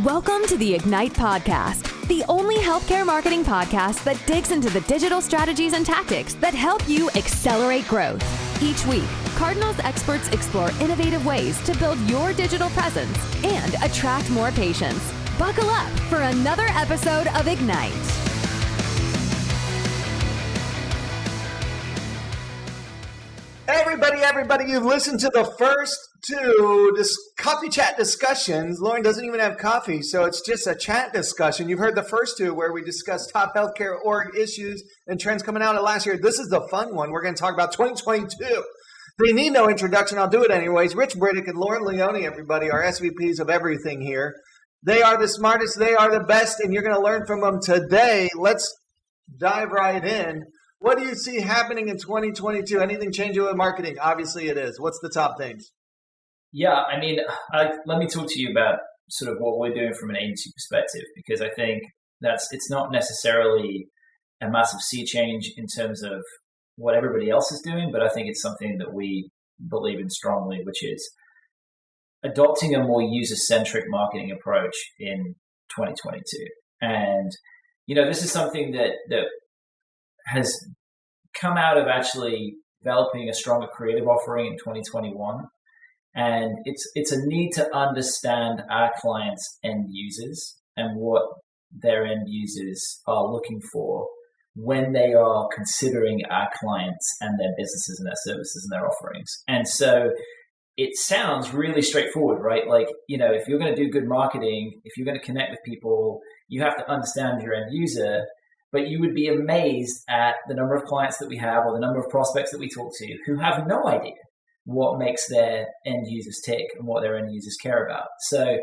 Welcome to the Ignite Podcast, the only healthcare marketing podcast that digs into the digital strategies and tactics that help you accelerate growth. Each week, Cardinals experts explore innovative ways to build your digital presence and attract more patients. Buckle up for another episode of Ignite. Everybody, you've listened to the first two coffee chat discussions. Lauren doesn't even have coffee, so it's just a chat discussion. You've heard the first two where we discussed top healthcare org issues and trends coming out of last year. This is the fun one. We're going to talk about 2022. They need no introduction. I'll do it anyways. Rich Briddock and Lauren Leone, everybody, are SVPs of everything here. They are the smartest. They are the best, and you're going to learn from them today. Let's dive right in. What do you see happening in 2022? Anything changing with marketing? Obviously it is. What's the top things? Yeah, I mean, let me talk to you about sort of what we're doing from an agency perspective, because I think it's not necessarily a massive sea change in terms of what everybody else is doing, but I think it's something that we believe in strongly, which is adopting a more user-centric marketing approach in 2022. And, this is something that has come out of actually developing a stronger creative offering in 2021. And it's a need to understand our clients' end users and what their end users are looking for when they are considering our clients and their businesses and their services and their offerings. And so it sounds really straightforward, right? Like, if you're going to do good marketing, if you're going to connect with people, you have to understand your end user. But you would be amazed at the number of clients that we have or the number of prospects that we talk to who have no idea what makes their end users tick and what their end users care about. So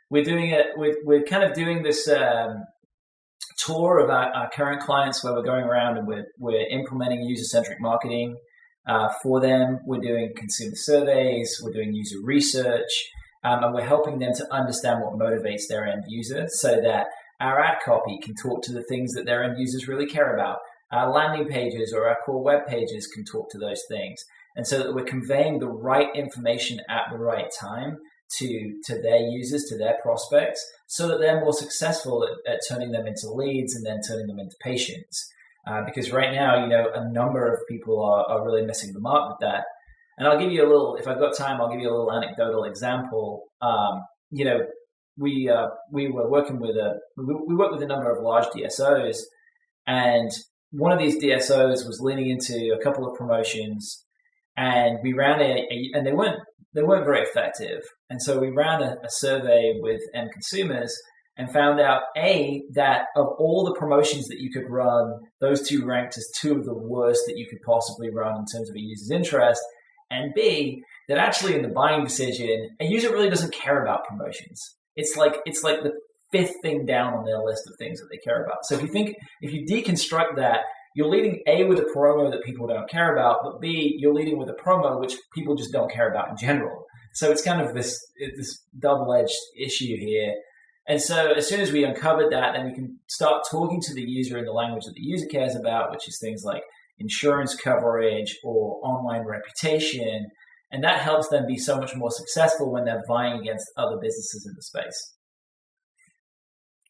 we're doing it. We're kind of doing this tour of our current clients where we're going around and we're implementing user-centric marketing for them. We're doing consumer surveys. We're doing user research, and we're helping them to understand what motivates their end user so that our ad copy can talk to the things that their end users really care about. Our landing pages or our core web pages can talk to those things. And so that we're conveying the right information at the right time to their users, to their prospects, so that they're more successful at turning them into leads and then turning them into patients. Because right now, a number of people are really missing the mark with that. And I'll give you if I've got time, I'll give you a little anecdotal example. We work with a number of large DSOs, and one of these DSOs was leaning into a couple of promotions, and we ran and they weren't very effective. And so we ran a survey with end consumers and found out that of all the promotions that you could run, those two ranked as two of the worst that you could possibly run in terms of a user's interest, and B, that actually in the buying decision, a user really doesn't care about promotions. It's like the fifth thing down on their list of things that they care about. So if you deconstruct that, you're leading A with a promo that people don't care about, but B, you're leading with a promo which people just don't care about in general. So it's kind of this double-edged issue here. And so as soon as we uncovered that, then we can start talking to the user in the language that the user cares about, which is things like insurance coverage or online reputation. And that helps them be so much more successful when they're vying against other businesses in the space.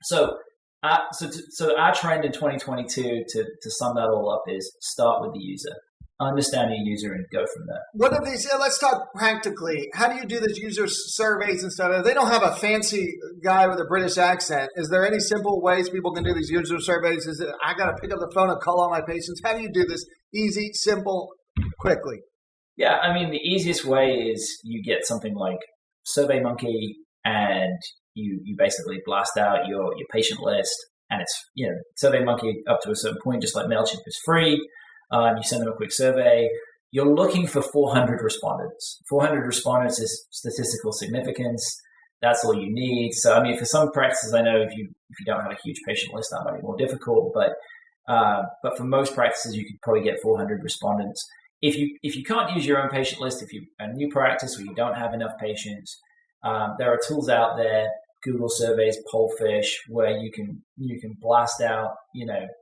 So our trend in 2022, to sum that all up, is start with the user. Understand your user and go from there. What are these? Let's talk practically. How do you do this user surveys and stuff? They don't have a fancy guy with a British accent. Is there any simple ways people can do these user surveys? Is it I got to pick up the phone and call all my patients? How do you do this? Easy, simple, quickly. Yeah, I mean, the easiest way is you get something like SurveyMonkey and you basically blast out your patient list, and it's, SurveyMonkey up to a certain point, just like MailChimp, is free. You send them a quick survey. You're looking for 400 respondents. 400 respondents is statistical significance. That's all you need. So, I mean, for some practices, I know if you don't have a huge patient list, that might be more difficult, but for most practices, you could probably get 400 respondents. If you can't use your own patient list, if you're a new practice or you don't have enough patients, there are tools out there, Google surveys, Pollfish, where you can blast out,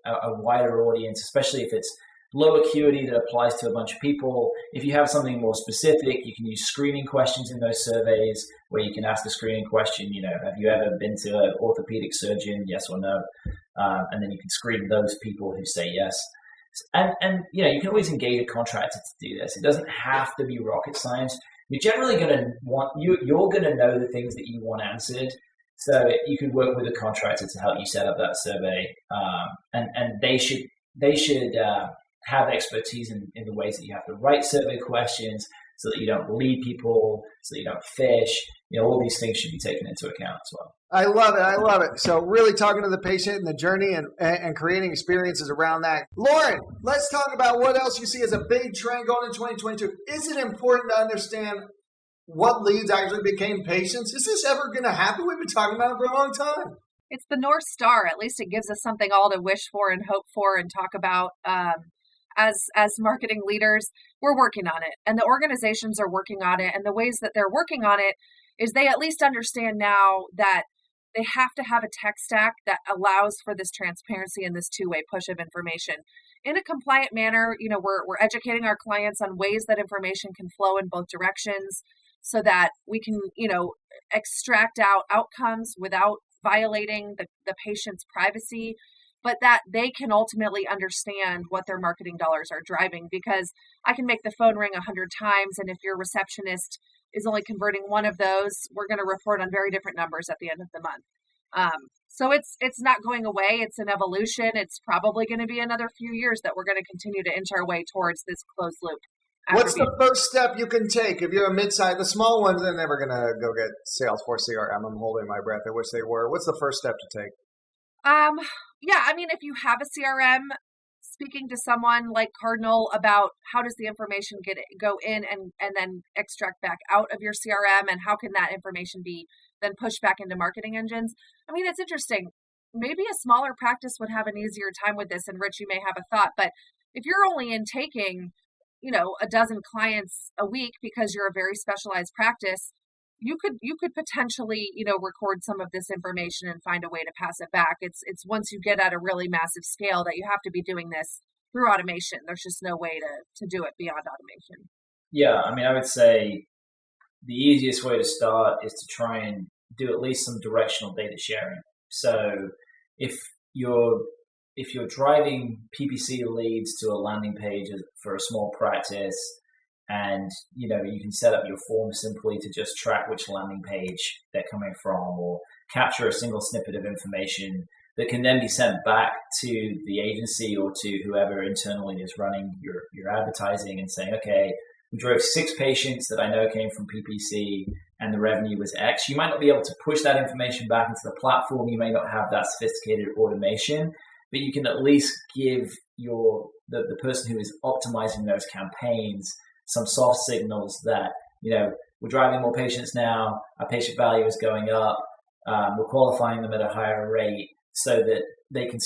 a wider audience, especially if it's low acuity that applies to a bunch of people. If you have something more specific, you can use screening questions in those surveys where you can ask a screening question, have you ever been to an orthopedic surgeon, yes or no? And then you can screen those people who say yes. And you can always engage a contractor to do this. It doesn't have to be rocket science. You're generally going to you're going to know the things that you want answered. So you can work with a contractor to help you set up that survey. And they should have expertise in the ways that you have to write survey questions so that you don't lead people, so that you don't fish. All these things should be taken into account as well. I love it. So really talking to the patient and the journey and creating experiences around that. Lauren, let's talk about what else you see as a big trend going in 2022. Is it important to understand what leads actually became patients? Is this ever going to happen? We've been talking about it for a long time. It's the North Star. At least it gives us something all to wish for and hope for and talk about. As marketing leaders, we're working on it, and the organizations are working on it. And the ways that they're working on it is they at least understand now that they have to have a tech stack that allows for this transparency and this two-way push of information in a compliant manner. We're educating our clients on ways that information can flow in both directions so that we can, extract out outcomes without violating the patient's privacy, but that they can ultimately understand what their marketing dollars are driving. Because I can make the phone ring 100 times, and if your receptionist is only converting one of those, we're going to report on very different numbers at the end of the month. So it's not going away. It's an evolution. It's probably going to be another few years that we're going to continue to inch our way towards this closed loop. What's the first step you can take if you're a mid-size? The small ones, they're never going to go get Salesforce CRM. I'm holding my breath. I wish they were. What's the first step to take? If you have a CRM, speaking to someone like Cardinal about how does the information go in and then extract back out of your CRM, and how can that information be then pushed back into marketing engines? It's interesting. Maybe a smaller practice would have an easier time with this, and Rich, you may have a thought, but if you're only intaking, a dozen clients a week because you're a very specialized practice, you could potentially, record some of this information and find a way to pass it back. It's once you get at a really massive scale that you have to be doing this through automation. There's just no way to do it beyond automation. Yeah, I would say the easiest way to start is to try and do at least some directional data sharing. So if you're driving PPC leads to a landing page for a small practice, and you can set up your form simply to just track which landing page they're coming from, or capture a single snippet of information that can then be sent back to the agency or to whoever internally is running your advertising and saying, okay, we drove 6 patients that I know came from PPC and the revenue was X. You might not be able to push that information back into the platform. You may not have that sophisticated automation, but you can at least give the person who is optimizing those campaigns some soft signals that, we're driving more patients now, our patient value is going up, we're qualifying them at a higher rate, so that they can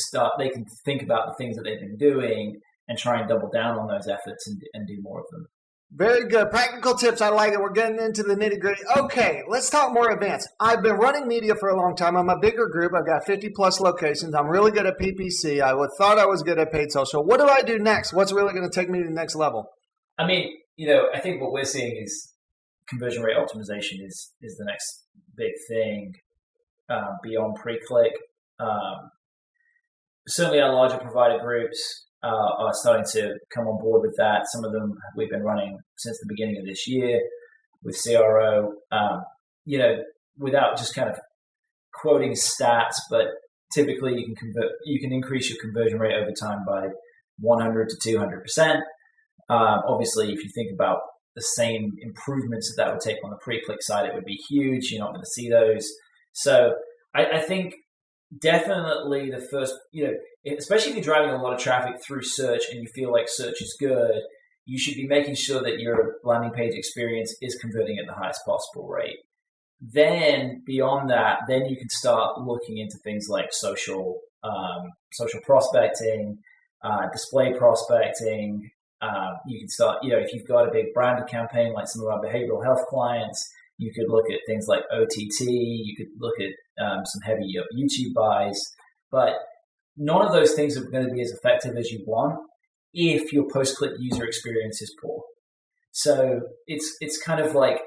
think about the things that they've been doing and try and double down on those efforts and do more of them. Very good. Practical tips. I like it. We're getting into the nitty gritty. Okay, let's talk more advanced. I've been running media for a long time. I'm a bigger group. I've got 50 plus locations. I'm really good at PPC. I thought I was good at paid social. What do I do next? What's really going to take me to the next level? I think what we're seeing is conversion rate optimization is the next big thing beyond pre-click. Certainly our larger provider groups are starting to come on board with that. Some of them we've been running since the beginning of this year with CRO, without just kind of quoting stats, but typically you can increase your conversion rate over time by 100 to 200%. Obviously, if you think about the same improvements that would take on the pre-click side, it would be huge. You're not going to see those. So I think definitely the first, especially if you're driving a lot of traffic through search and you feel like search is good, you should be making sure that your landing page experience is converting at the highest possible rate. Then beyond that, then you can start looking into things like social prospecting, display prospecting. You can start, if you've got a big branded campaign like some of our behavioral health clients, you could look at things like OTT. You could look at some heavy YouTube buys, but none of those things are going to be as effective as you want if your post-click user experience is poor. So it's kind of like,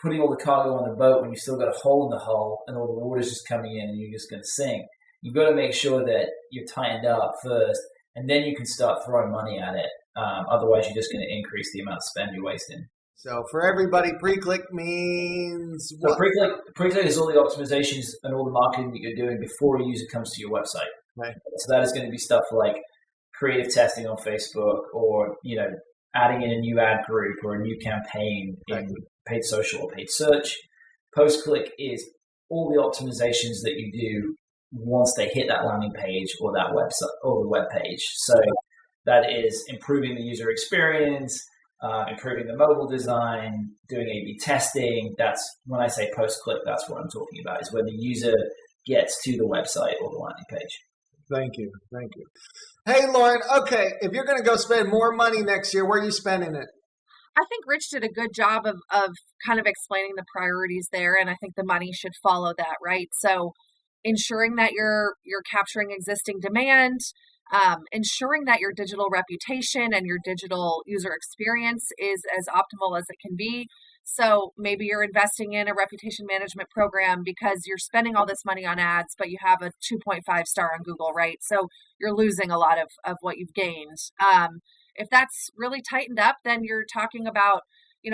putting all the cargo on the boat when you've still got a hole in the hull and all the water's just coming in and you're just going to sink. You've got to make sure that you're tightened up first, and then you can start throwing money at it. Otherwise, you're just going to increase the amount of spend you're wasting. So for everybody, pre-click means what? So pre-click is all the optimizations and all the marketing that you're doing before a user comes to your website. Right. So that is going to be stuff like creative testing on Facebook, or adding in a new ad group or a new campaign in paid social or paid search. Post-click is all the optimizations that you do once they hit that landing page or that website or the web page. So that is improving the user experience, improving the mobile design, doing A/B testing. That's when I say post-click, that's what I'm talking about, is when the user gets to the website or the landing page. Thank you. Hey, Lauren, okay, if you're going to go spend more money next year, where are you spending it? I think Rich did a good job of kind of explaining the priorities there, and I think the money should follow that, right? So ensuring that you're capturing existing demand, ensuring that your digital reputation and your digital user experience is as optimal as it can be. So maybe you're investing in a reputation management program because you're spending all this money on ads, but you have a 2.5 star on Google, right? So you're losing a lot of what you've gained. If that's really tightened up, then you're talking about,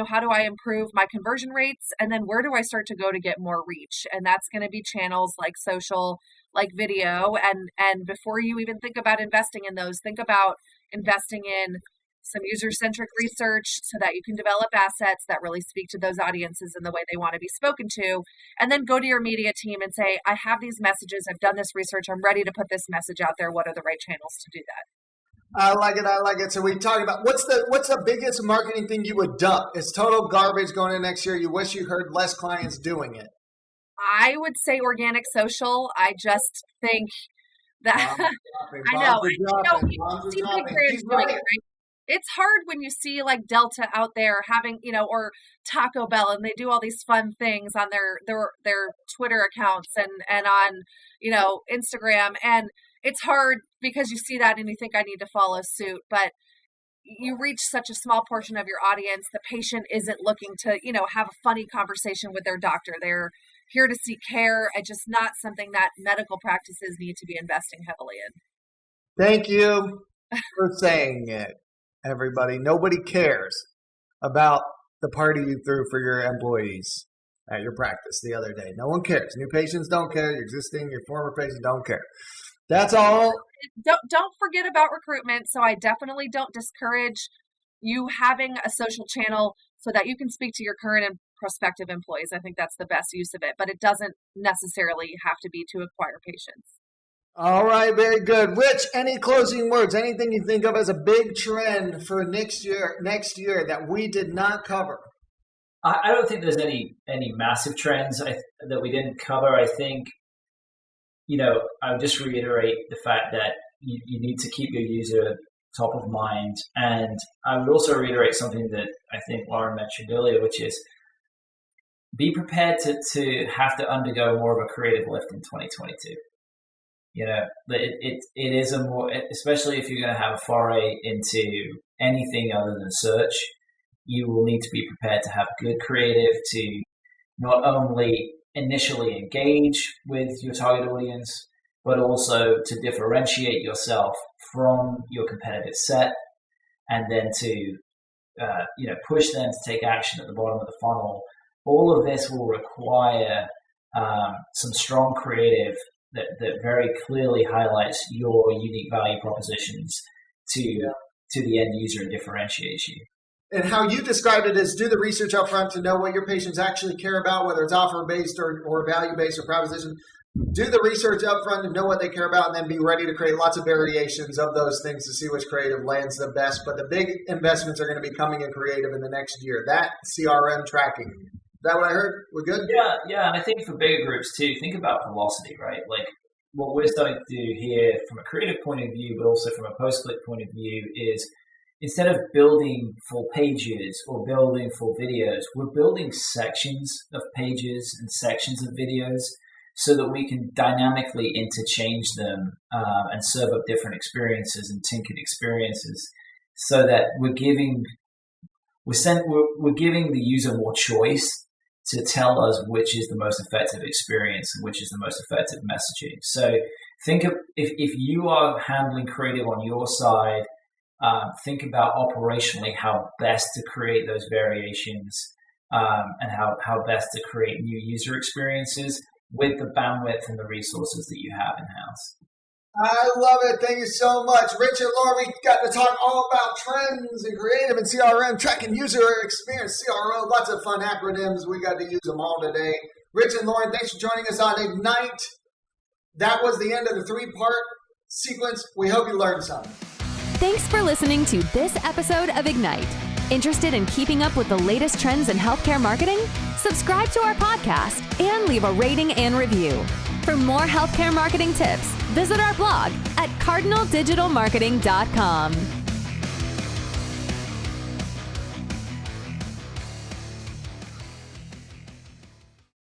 how do I improve my conversion rates? And then where do I start to go to get more reach? And that's going to be channels like social, like video. And before you even think about investing in those, think about investing in some user-centric research so that you can develop assets that really speak to those audiences in the way they want to be spoken to. And then go to your media team and say, I have these messages. I've done this research. I'm ready to put this message out there. What are the right channels to do that? I like it. So we talk about what's the biggest marketing thing you would dump? It's total garbage going in next year. You wish you heard less clients doing it. I would say organic social. I just think that I know. See big brands doing it, right? It's hard when you see like Delta out there having, or Taco Bell, and they do all these fun things on their Twitter accounts and on, Instagram. And it's hard because you see that and you think I need to follow suit, but you reach such a small portion of your audience. The patient isn't looking to, have a funny conversation with their doctor. They're here to seek care. It's just not something that medical practices need to be investing heavily in. Thank you for saying it, everybody. Nobody cares about the party you threw for your employees at your practice the other day. No one cares. New patients don't care. Your former patients don't care. That's all. Don't forget about recruitment. So I definitely don't discourage you having a social channel so that you can speak to your current and prospective employees. I think that's the best use of it, but it doesn't necessarily have to be to acquire patients. All right, very good. Rich, any closing words? Anything you think of as a big trend for next year that we did not cover? I don't think there's any massive trends that we didn't cover. I think, I would just reiterate the fact that you need to keep your user top of mind. And I would also reiterate something that I think Lauren mentioned earlier, which is be prepared to have to undergo more of a creative lift in 2022. It is a more, especially if you're going to have a foray into anything other than search, you will need to be prepared to have good creative to not only initially engage with your target audience, but also to differentiate yourself from your competitive set, and then to push them to take action at the bottom of the funnel. All of this will require some strong creative that very clearly highlights your unique value propositions to the end user and differentiates you. And how you described it is do the research up front to know what your patients actually care about, whether it's offer-based or value-based or proposition. Do the research up front to know what they care about, and then be ready to create lots of variations of those things to see which creative lands the best. But the big investments are going to be coming in creative in the next year. That CRM tracking. Is that what I heard? We're good? Yeah. And I think for bigger groups too, think about velocity, right? Like what we're starting to do here from a creative point of view, but also from a post-click point of view is instead of building full pages or building full videos, we're building sections of pages and sections of videos so that we can dynamically interchange them and serve up different experiences and tinkered experiences, so that we're giving the user more choice to tell us which is the most effective experience and which is the most effective messaging. So think of if you are handling creative on your side, think about operationally how best to create those variations and how best to create new user experiences with the bandwidth and the resources that you have in-house. I love it. Thank you so much. Rich and Lauren, we got to talk all about trends and creative and CRM, tracking user experience, CRO, lots of fun acronyms. We got to use them all today. Rich and Lauren, thanks for joining us on Ignite. That was the end of the 3-part sequence. We hope you learned something. Thanks for listening to this episode of Ignite. Interested in keeping up with the latest trends in healthcare marketing? Subscribe to our podcast and leave a rating and review. For more healthcare marketing tips, visit our blog at cardinaldigitalmarketing.com.